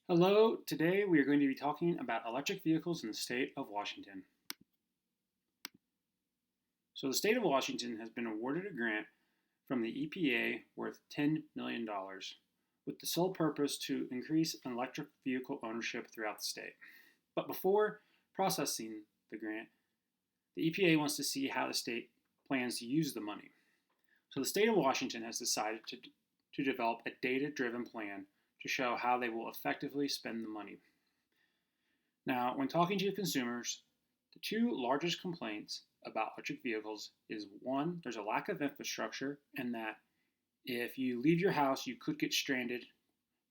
Hello, today we are going to be talking about electric vehicles in the state of Washington. So, the state of Washington has been awarded a grant from the EPA worth $10 million with the sole purpose to increase electric vehicle ownership throughout the state. But before processing the grant, the EPA wants to see how the state plans to use the money. So, the state of Washington has decided to develop a data driven plan to show how they will effectively spend the money. Now, when talking to consumers, the two largest complaints about electric vehicles is one, there's a lack of infrastructure, and that if you leave your house, you could get stranded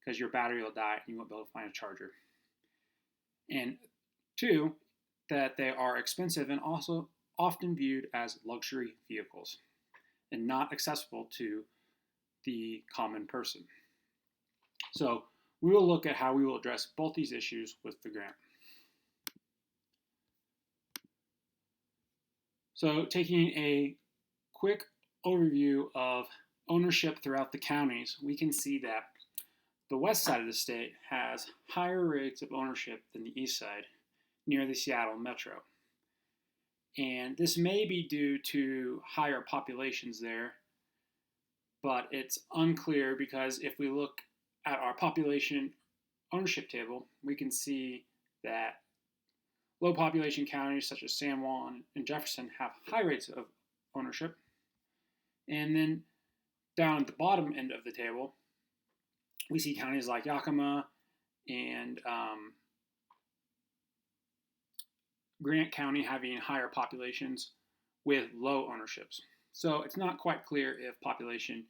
because your battery will die and you won't be able to find a charger. And two, that they are expensive and also often viewed as luxury vehicles and not accessible to the common person. So, we will look at how we will address both these issues with the grant. So, taking a quick overview of ownership throughout the counties, we can see that the west side of the state has higher rates of ownership than the east side near the Seattle metro. And this may be due to higher populations there, but it's unclear because if we look at our population ownership table, we can see that low population counties such as San Juan and Jefferson have high rates of ownership. And then down at the bottom end of the table, we see counties like Yakima and Grant County having higher populations with low ownerships. So it's not quite clear if population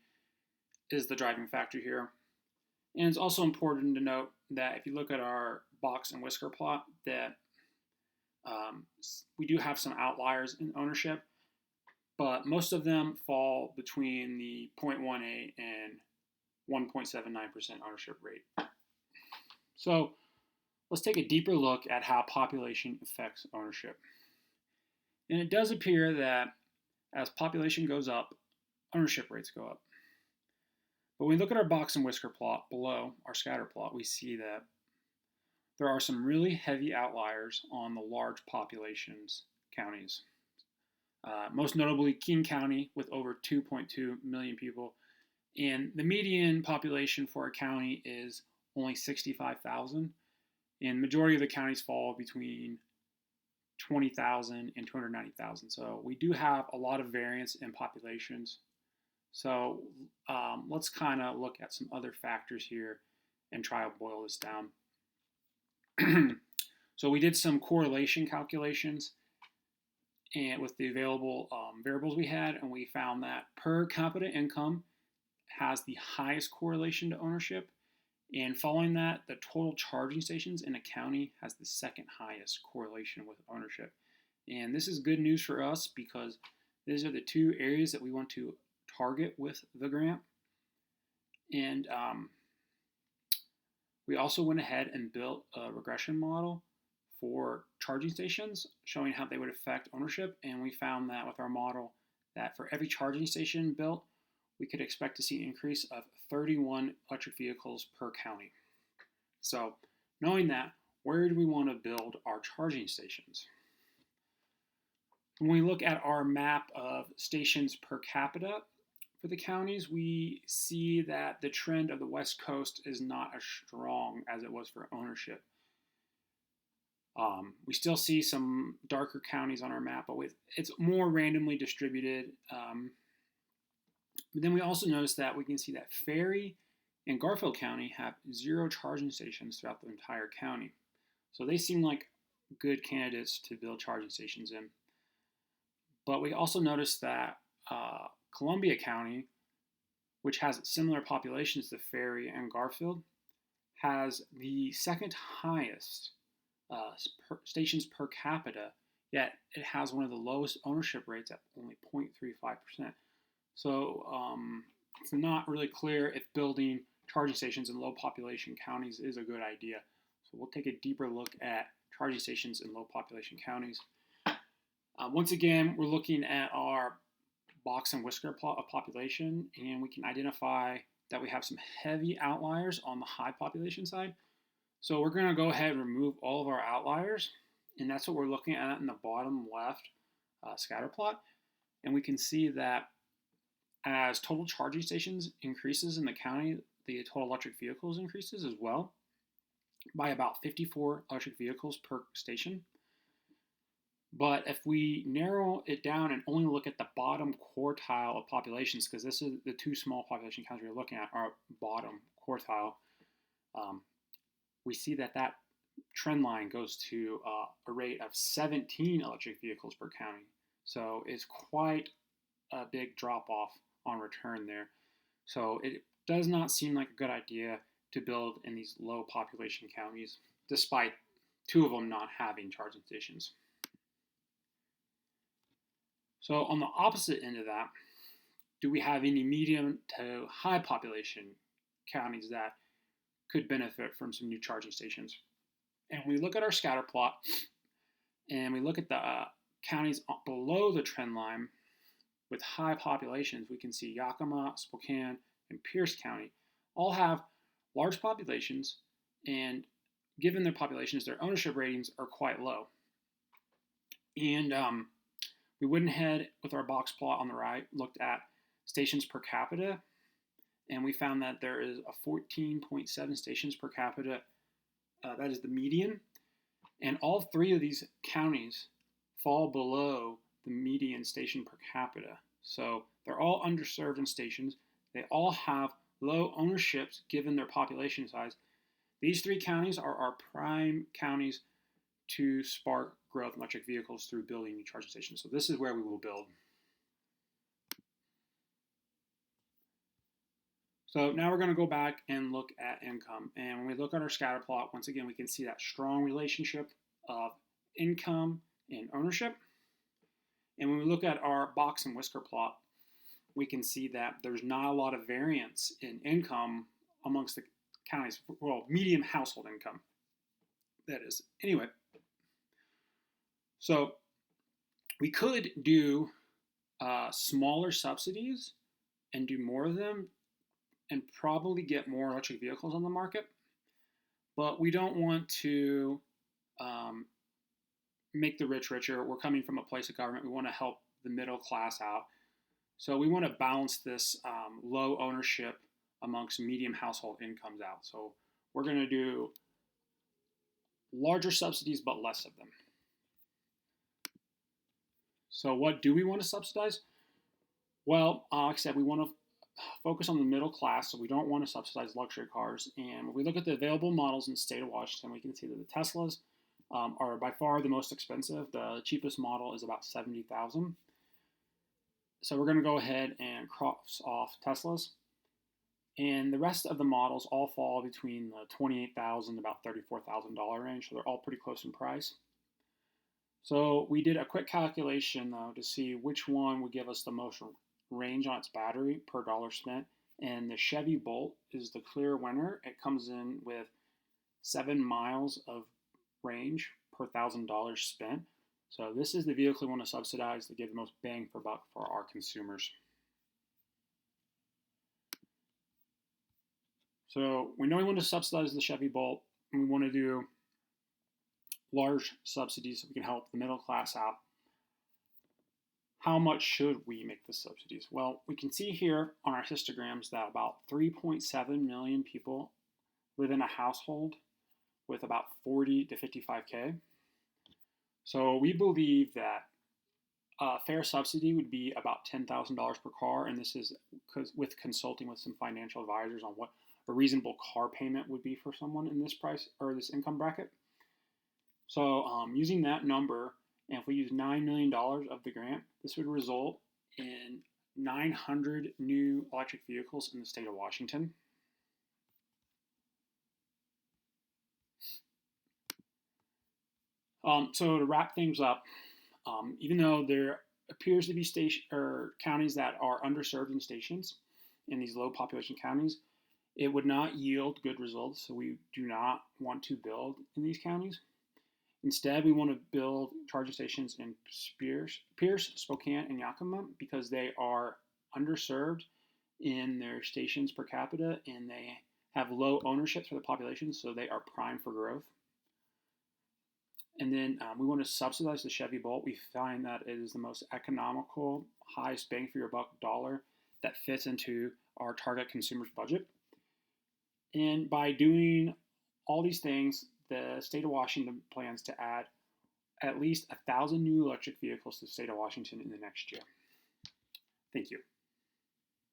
is the driving factor here. And it's also important to note that if you look at our box and whisker plot, that we do have some outliers in ownership, but most of them fall between the 0.18 and 1.79% ownership rate. So let's take a deeper look at how population affects ownership. And it does appear that as population goes up, ownership rates go up. But when we look at our box and whisker plot below our scatter plot, we see that there are some really heavy outliers on the large populations counties. Most notably King County with over 2.2 million people. And the median population for a county is only 65,000. And majority of the counties fall between 20,000 and 290,000. So we do have a lot of variance in populations. So let's kind of look at some other factors here and try to boil this down. So we did some correlation calculations and with the available variables we had, and we found that per capita income has the highest correlation to ownership. And following that, the total charging stations in a county has the second highest correlation with ownership. And this is good news for us because these are the two areas that we want to target with the grant. And we also went ahead and built a regression model for charging stations showing how they would affect ownership. And we found that with our model that for every charging station built, we could expect to see an increase of 31 electric vehicles per county. So knowing that, where do we want to build our charging stations? When we look at our map of stations per capita for the counties, we see that the trend of the West Coast is not as strong as it was for ownership. We still see some darker counties on our map, but it's more randomly distributed. But then we also notice that we can see that Ferry and Garfield County have 0 charging stations throughout the entire county. So they seem like good candidates to build charging stations in. But we also noticed that Columbia County, which has similar populations to Ferry and Garfield, has the second highest stations per capita, yet it has one of the lowest ownership rates at only 0.35%. So it's not really clear if building charging stations in low population counties is a good idea. So we'll take a deeper look at charging stations in low population counties. Once again, we're looking at our box and whisker plot of population, and we can identify that we have some heavy outliers on the high population side. So we're going to go ahead and remove all of our outliers, and that's what we're looking at in the bottom left scatter plot. And we can see that as total charging stations increases in the county, the total electric vehicles increases as well by about 54 electric vehicles per station. But if we narrow it down and only look at the bottom quartile of populations, because this is the two small population counts we're looking at are bottom quartile, we see that that trend line goes to a rate of 17 electric vehicles per county. So it's quite a big drop off on return there. So it does not seem like a good idea to build in these low population counties, despite two of them not having charging stations. So on the opposite end of that, do we have any medium to high population counties that could benefit from some new charging stations? And we look at our scatter plot and we look at the counties below the trend line with high populations. We can see Yakima, Spokane, and Pierce County all have large populations, and given their populations, their ownership ratings are quite low. And we went ahead with our box plot on the right, looked at stations per capita, and we found that there is a 14.7 stations per capita. That is the median. And all three of these counties fall below the median station per capita. So they're all underserved in stations. They all have low ownerships given their population size. These three counties are our prime counties to spark growth in electric vehicles through building new charging stations. So this is where we will build. So now we're going to go back and look at income. And when we look at our scatter plot, once again, we can see that strong relationship of income and ownership. And when we look at our box and whisker plot, we can see that there's not a lot of variance in income amongst the counties, well, median household income, that is. Anyway, so we could do smaller subsidies and do more of them and probably get more electric vehicles on the market, but we don't want to make the rich richer. We're coming from a place of government. We want to help the middle class out. So we want to balance this low ownership amongst medium household incomes out. So we're going to do larger subsidies, but less of them. So what do we want to subsidize? Well, like I said, we want to focus on the middle class, so we don't want to subsidize luxury cars. And when we look at the available models in the state of Washington, we can see that the Teslas are by far the most expensive. The cheapest model is about $70,000. So we're going to go ahead and cross off Teslas. And the rest of the models all fall between the $28,000 to about $34,000 range, so they're all pretty close in price. So we did a quick calculation, though, to see which one would give us the most range on its battery per dollar spent. And the Chevy Bolt is the clear winner. It comes in with 7 miles of range per $1,000 spent. So this is the vehicle we want to subsidize to give the most bang for buck for our consumers. So we know we want to subsidize the Chevy Bolt, and we want to do large subsidies so we can help the middle class out. How much should we make the subsidies? Well, we can see here on our histograms that about 3.7 million people live in a household with about 40 to 55K. So we believe that a fair subsidy would be about $10,000 per car, and this is with consulting with some financial advisors on what a reasonable car payment would be for someone in this price or this income bracket. So using that number, and if we use $9 million of the grant, this would result in 900 new electric vehicles in the state of Washington. So to wrap things up, even though there appears to be counties that are underserved in stations in these low population counties, it would not yield good results. So we do not want to build in these counties. Instead, we want to build charging stations in Pierce, Spokane, and Yakima because they are underserved in their stations per capita and they have low ownership for the population, so they are primed for growth. And then we want to subsidize the Chevy Bolt. We find that it is the most economical, highest bang for your buck dollar that fits into our target consumer's budget. And by doing all these things, the state of Washington plans to add at least 1,000 new electric vehicles to the state of Washington in the next year. Thank you.